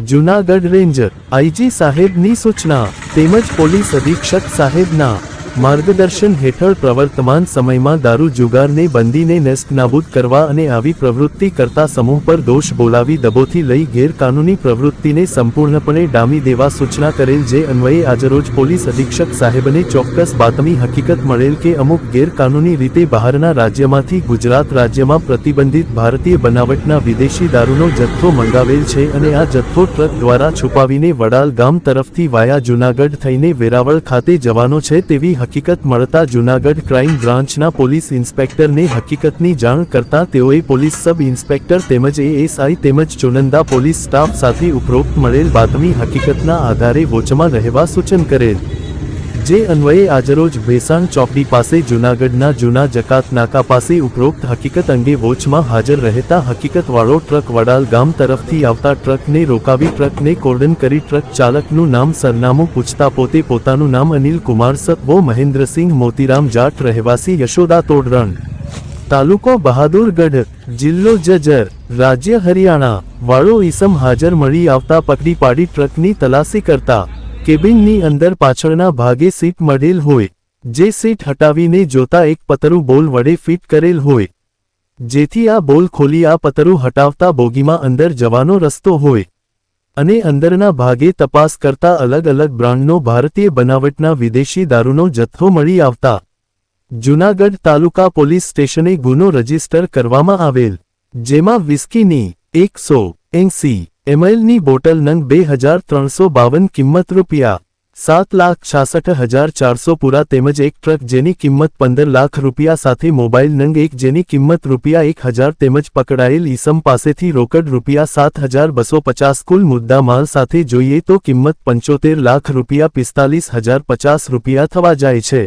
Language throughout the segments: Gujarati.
જૂનાગઢ રેન્જર આઈજી સાહેબની સૂચના તેમજ પોલીસ અધિક્ષક સાહેબના માર્ગદર્શન હેઠળ પ્રવર્તમાન સમયમાં દારૂ જુગારને બંધીને નેસ્તનાબૂદ કરવા અને આવી પ્રવૃત્તિ કરતા સમૂહ પર દોષ બોલાવી દબોથી લઈ ગેરકાનૂની પ્રવૃત્તિને સંપૂર્ણપણે ડામી દેવા સૂચના કરેલ, જે અન્વયે આજરોજ પોલીસ અધિક્ષક સાહેબને ચોક્કસ બાતમી હકીકત મળેલ કે અમુક ગેરકાનૂની રીતે બહારના રાજ્યમાંથી ગુજરાત રાજ્યમાં પ્રતિબંધિત ભારતીય બનાવટના વિદેશી દારૂનો જથ્થો મંગાવેલ છે અને આ જથ્થો ટ્રક દ્વારા છુપાવીને વડાલ ગામ તરફથી વાયા જૂનાગઢ થઈને વેરાવળ ખાતે જવાનો છે તેવી હકીકત મળતા જૂનાગઢ ક્રાઇમ બ્રાન્ચના પોલીસ ઇન્સ્પેક્ટરને હકીકતની જાણ કરતા તેઓએ પોલીસ સબ ઇન્સ્પેક્ટર તેમજ એએસઆઈ તેમજ ચોનંદા પોલીસ સ્ટાફ સાથે ઉપરોક્ત મળેલ બાતમી હકીકતના આધારે વોચમાં રહેવા સૂચન કરેલ, જે અન્વયે આજરોજ ભેસાણ ચોકડી પાસે જૂનાગઢના જૂના જકાત નાકા પાસે ઉપરોક્ત હકીકત અંગે વોચમાં હાજર રહેતા હકીકતવાળો ટ્રક વડાલ ગામ તરફથી આવતા ટ્રકને રોકાવી ટ્રકને કોર્ડન કરી ટ્રક ચાલકનું નામ સરનામું પૂછતા પોતે પોતાનું નામ અનિલ કુમાર સતવો મહેન્દ્રસિંહ મોતીરામ જાટ રહેવાસી યશોદા તોડરણ, તાલુકો બહાદુરગઢ, જિલ્લો જજર, રાજ્ય હરિયાણા વાળો ઈસમ હાજર મળી આવતા પકડી પાડી ટ્રકની તલાશી કરતા કેબિનની અંદર પાછળના ભાગે સીટ મળેલ હોય, જે સીટ હટાવીને જોતા એક પતરું બોલ વડે ફિટ કરેલ હોય, જેથી આ બોલ ખોલી આ પતરું હટાવતા બોગીમાં અંદર જવાનો રસ્તો હોય અને અંદરના ભાગે તપાસ કરતા અલગ અલગ બ્રાન્ડનો ભારતીય બનાવટના વિદેશી દારૂનો જથ્થો મળી આવતા જૂનાગઢ તાલુકા પોલીસ સ્ટેશને ગુનો રજીસ્ટર કરવામાં આવેલ, જેમાં વિસ્કીની 180 mlની બોટલ નંગ 2352 કિંમત રૂપિયા 7,66,400 પૂરા તેમજ એક ટ્રક જેની કિંમત 15 લાખ રૂપિયા સાથે મોબાઈલ નંગ 1 જેની કિંમત રૂપિયા 1,000 તેમજ પકડાયેલ ઈસમ પાસેથી રોકડ રૂપિયા 7,250 કુલ મુદ્દા માલ સાથે જોઈએ તો કિંમત 75 લાખ રૂપિયા 45,050 રૂપિયા થવા જાય છે।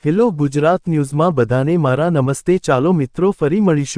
હેલો ગુજરાત ન્યૂઝમાં બધાને મારા નમસ્તે. ચાલો મિત્રો ફરી મળીશું.